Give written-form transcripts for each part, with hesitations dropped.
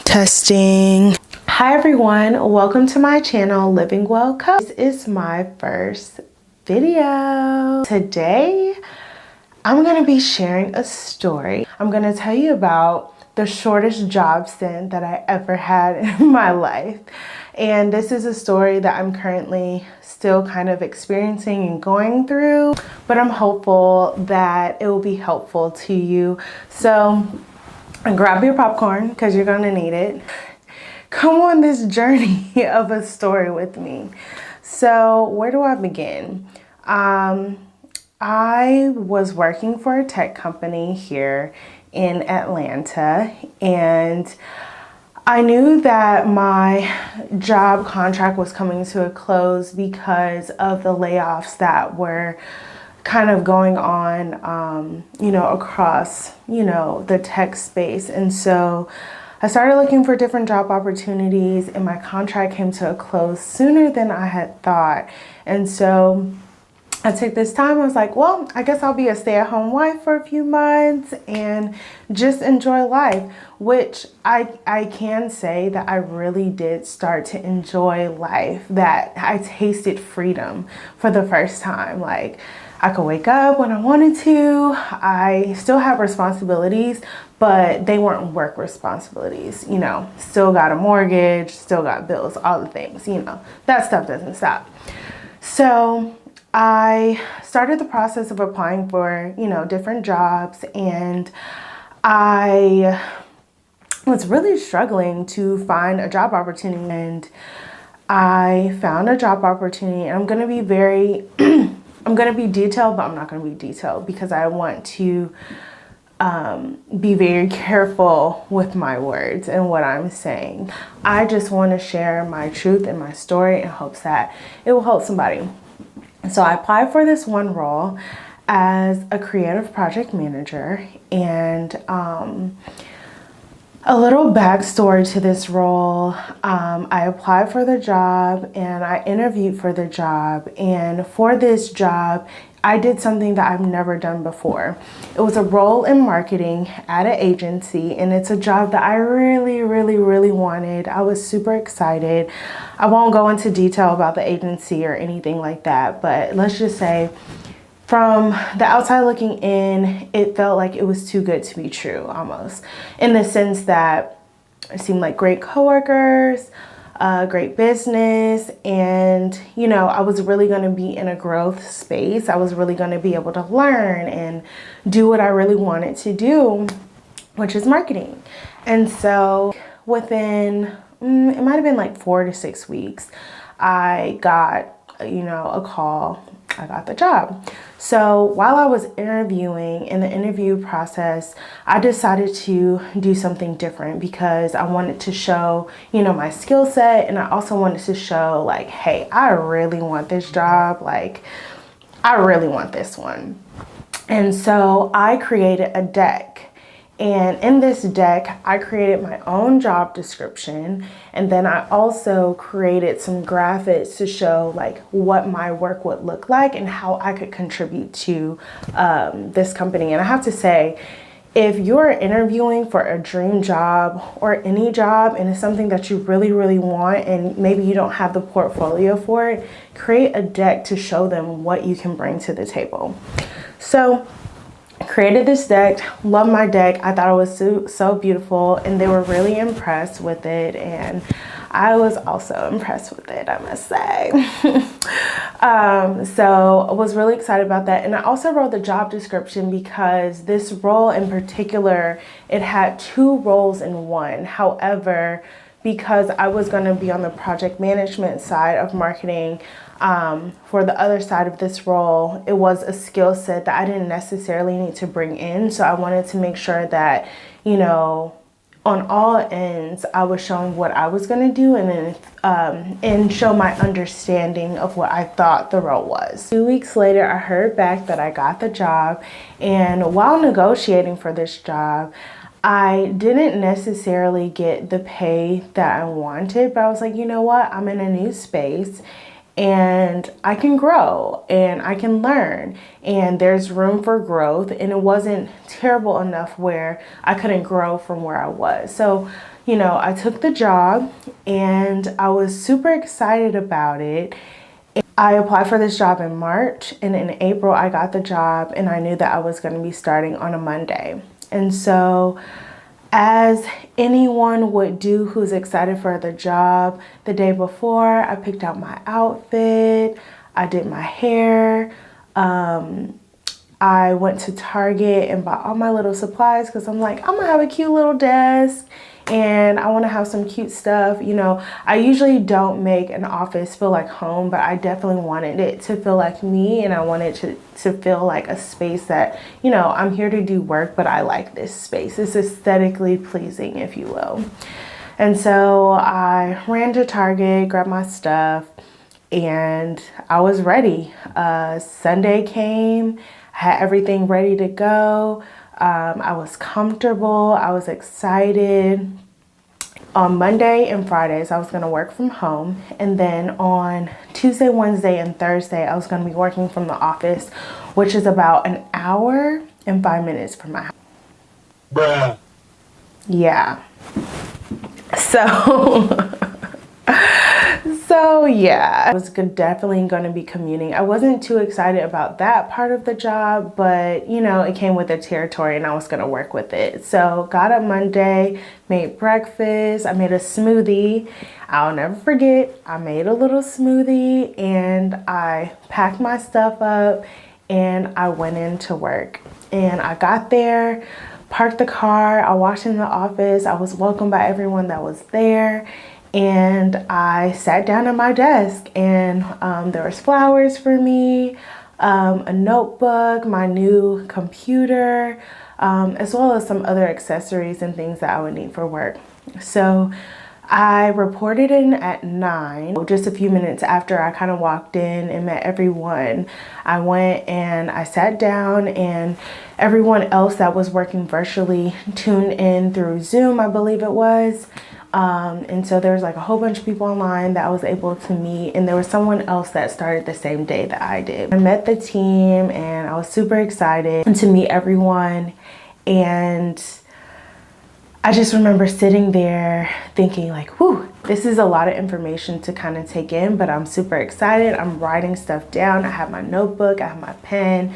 Testing. Hi everyone, welcome to my channel, Living Well Co. This is my first video. Today, I'm gonna be sharing a story. I'm gonna tell you about the shortest job stint that I ever had in my life. And this is a story that I'm currently still kind of experiencing and going through, but I'm hopeful that it will be helpful to you. So grab your popcorn because you're gonna need it. Come on this journey of a story with me. So where do I begin? I was working for a tech company here in Atlanta, and I knew that my job contract was coming to a close because of the layoffs that were kind of going on, across, the tech space. And so I started looking for different job opportunities, and my contract came to a close sooner than I had thought. And so I took this time. I was like, well, I guess I'll be a stay-at-home wife for a few months and just enjoy life, which I can say that I really did start to enjoy life, that I tasted freedom for the first time. Like, I could wake up when I wanted to. I still have responsibilities, but they weren't work responsibilities, still got a mortgage, still got bills, all the things, that stuff doesn't stop. So I started the process of applying for, different jobs, and I was really struggling to find a job opportunity, and I found a job opportunity. And I'm going to be I'm going to be detailed, but I'm not going to be detailed because I want to be very careful with my words and what I'm saying. I just want to share my truth and my story in hopes that it will help somebody. So I applied for this one role as a creative project manager, and a little backstory to this role. I applied for the job and I interviewed for the job, and for this job I did something that I've never done before. It was a role in marketing at an agency, and it's a job that I really wanted. I was super excited. I won't go into detail about the agency or anything like that, but let's just say from the outside looking in, it felt like it was too good to be true, almost, in the sense that it seemed like great coworkers, great business, and I was really going to be in a growth space. I was really going to be able to learn and do what I really wanted to do, which is marketing. And so within, it might have been like 4 to 6 weeks, I got, a call. I got the job. So while I was interviewing, in the interview process, I decided to do something different because I wanted to show, my skill set, and I also wanted to show like, hey, I really want this job. Like, I really want this one. And so I created a deck. And in this deck, I created my own job description, and then I also created some graphics to show like what my work would look like and how I could contribute to this company. And I have to say, if you're interviewing for a dream job or any job and it's something that you really want, and maybe you don't have the portfolio for it, create a deck to show them what you can bring to the table. So created this deck, loved my deck. I thought it was so beautiful, and they were really impressed with it, and I was also impressed with it, I must say. So I was really excited about that. And I also wrote the job description because this role in particular, it had 2 roles in one. However, because I was going to be on the project management side of marketing, for the other side of this role, it was a skill set that I didn't necessarily need to bring in. So I wanted to make sure that, on all ends, I was showing what I was going to do, and then and show my understanding of what I thought the role was. 2 weeks later, I heard back that I got the job, and while negotiating for this job, I didn't necessarily get the pay that I wanted, but I was like, you know what? I'm in a new space, and I can grow and I can learn, and there's room for growth, and it wasn't terrible enough where I couldn't grow from where I was. So you know, I took the job and I was super excited about it. I applied for this job in March, and in April I got the job, and I knew that I was going to be starting on a Monday. And so, as anyone would do who's excited for the job, the day before I picked out my outfit, I did my hair, I went to Target and bought all my little supplies because I'm like, I'm gonna have a cute little desk and I want to have some cute stuff. You know, I usually don't make an office feel like home, but I definitely wanted it to feel like me, and I wanted to feel like a space that, you know, I'm here to do work, but I like this space. It's aesthetically pleasing, if you will. And so I ran to Target, grabbed my stuff, and I was ready. Sunday came, I had everything ready to go. I was comfortable, I was excited. On Monday and Fridays, I was going to work from home. And then on Tuesday, Wednesday, and Thursday, I was going to be working from the office, which is about an hour and 5 minutes from my house. Bruh. Yeah. So yeah, I was definitely going to be commuting. I wasn't too excited about that part of the job, but you know, it came with the territory and I was going to work with it. So got up Monday, made breakfast, I made a smoothie. I'll never forget, I made a little smoothie and I packed my stuff up and I went into work. And I got there, parked the car, I walked in the office, I was welcomed by everyone that was there. And I sat down at my desk, and there was flowers for me, a notebook, my new computer, as well as some other accessories and things that I would need for work. So I reported in at 9, just a few minutes after I kind of walked in and met everyone. I went and I sat down, and everyone else that was working virtually tuned in through Zoom, I believe it was. And so there was like a whole bunch of people online that I was able to meet, and there was someone else that started the same day that I did. I met the team and I was super excited to meet everyone, and I just remember sitting there thinking like, whew, this is a lot of information to kind of take in, but I'm super excited. I'm writing stuff down. I have my notebook, I have my pen.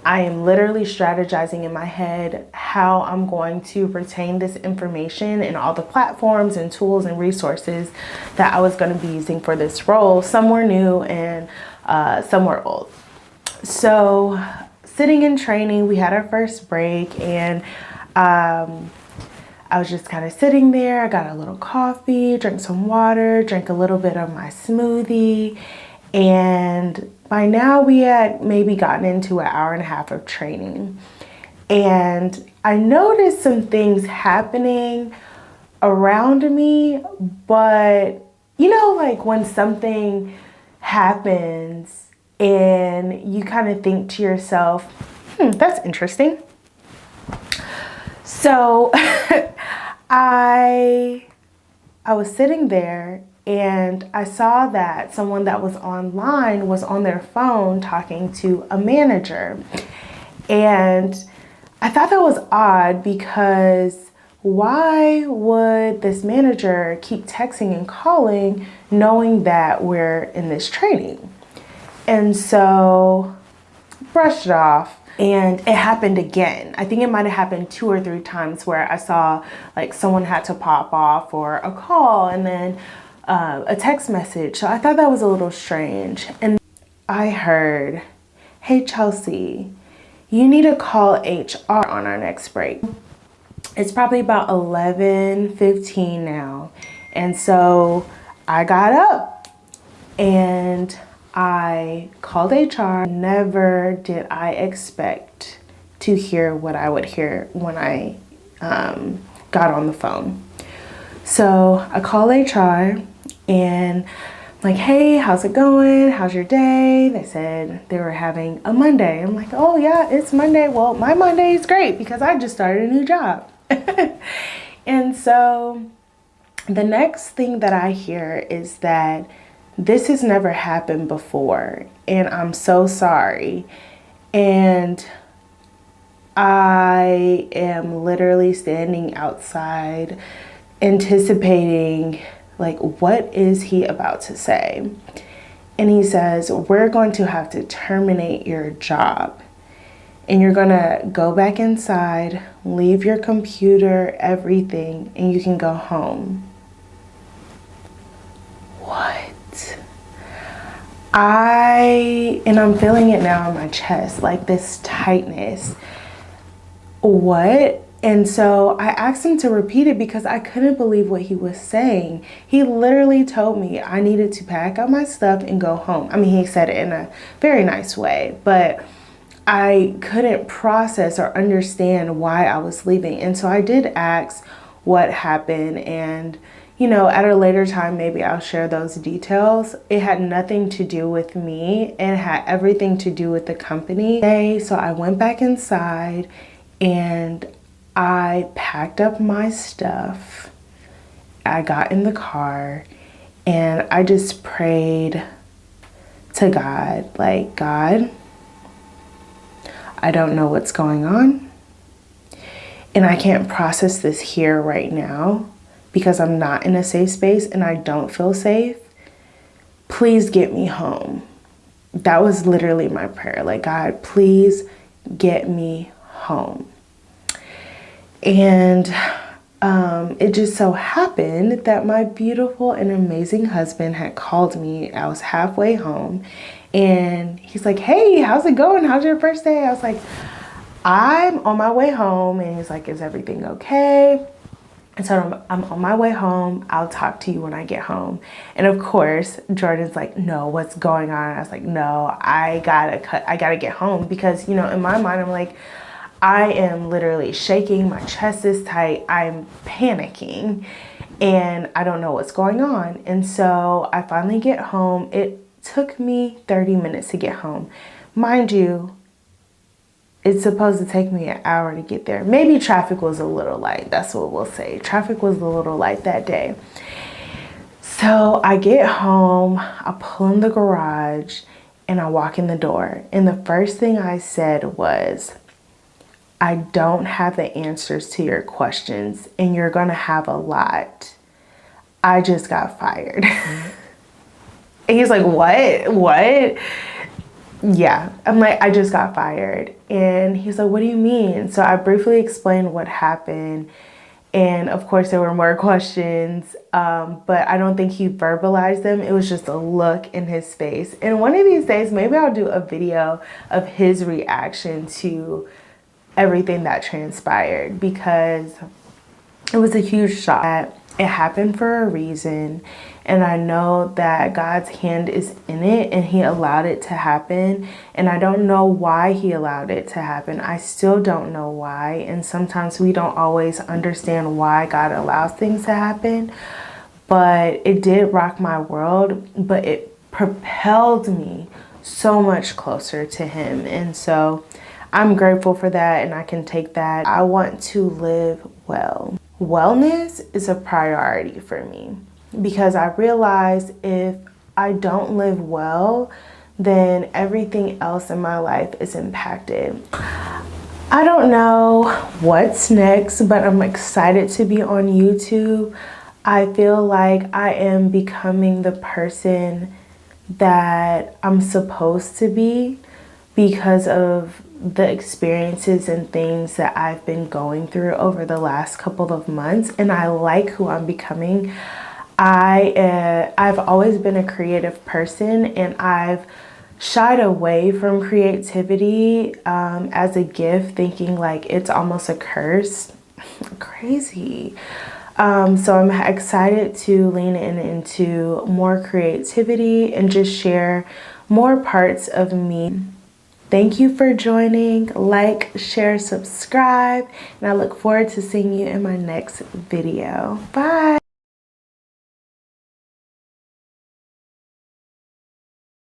I am literally strategizing in my head how I'm going to retain this information and all the platforms and tools and resources that I was going to be using for this role. Some were new and some were old. So sitting in training, we had our first break, and I was just kind of sitting there. I got a little coffee, drank some water, drank a little bit of my smoothie, and by now we had maybe gotten into an hour and a half of training. And I noticed some things happening around me, but you know, like when something happens and you kind of think to yourself, that's interesting. So I was sitting there, and I saw that someone that was online was on their phone talking to a manager. And I thought that was odd, because why would this manager keep texting and calling knowing that we're in this training? And so brushed it off. And it happened again. I think it might have happened 2 or 3 times where I saw like someone had to pop off for a call and then a text message. So I thought that was a little strange. And I heard, "Hey Chelsea, you need to call HR on our next break." It's probably about 11:15 now. And so I got up and I called HR. Never did I expect to hear what I would hear when I got on the phone. So I called HR and I'm like, "Hey, how's it going? How's your day?" They said they were having a Monday. I'm like, "Oh yeah, it's Monday. Well, my Monday is great because I just started a new job." And so the next thing that I hear is that this has never happened before, and I'm so sorry. And I am literally standing outside anticipating, like, what is he about to say? And he says, we're going to have to terminate your job. And you're going to go back inside, leave your computer, everything, and you can go home. What? I'm feeling it now in my chest, like this tightness. What? And so I asked him to repeat it because I couldn't believe what he was saying. He literally told me I needed to pack up my stuff and go home. I mean, he said it in a very nice way, but I couldn't process or understand why I was leaving. And so I did ask what happened, and you know, at a later time, maybe I'll share those details. It had nothing to do with me. It had everything to do with the company. So I went back inside and I packed up my stuff. I got in the car and I just prayed to God, like, God, I don't know what's going on, and I can't process this here right now because I'm not in a safe space and I don't feel safe. Please get me home. That was literally my prayer. Like, God, please get me home. And it just so happened that my beautiful and amazing husband had called me. I was halfway home and he's like, hey, how's it going? How's your first day? I was like, I'm on my way home. And he's like, is everything okay? And so I'm on my way home. I'll talk to you when I get home. And of course, Jordan's like, no, what's going on? I was like, no, I gotta get home, because, you know, in my mind, I'm like, I am literally shaking. My chest is tight. I'm panicking and I don't know what's going on. And so I finally get home. It took me 30 minutes to get home. Mind you, it's supposed to take me an hour to get there. Maybe traffic was a little light. That's what we'll say. Traffic was a little light that day. So I get home, I pull in the garage, and I walk in the door. And the first thing I said was, I don't have the answers to your questions, and you're gonna have a lot. I just got fired. And he's like, what? Yeah, I'm like, I just got fired. And he's like, what do you mean? So I briefly explained what happened. And of course there were more questions, but I don't think he verbalized them. It was just a look in his face. And one of these days, maybe I'll do a video of his reaction to everything that transpired, because it was a huge shock. It happened for a reason, and I know that God's hand is in it, and he allowed it to happen. And I don't know why he allowed it to happen. I still don't know why, and sometimes we don't always understand why God allows things to happen. But it did rock my world, but it propelled me so much closer to him. And so I'm grateful for that, and I can take that. I want to live well. Wellness is a priority for me, because I realize if I don't live well, then everything else in my life is impacted. I don't know what's next, but I'm excited to be on YouTube. I feel like I am becoming the person that I'm supposed to be because of the experiences and things that I've been going through over the last couple of months, and I like who I'm becoming. I've always been a creative person, and I've shied away from creativity as a gift, thinking like it's almost a curse. Crazy. So I'm excited to lean into more creativity and just share more parts of me. Thank you for joining. Like, share, subscribe, and I look forward to seeing you in my next video. Bye.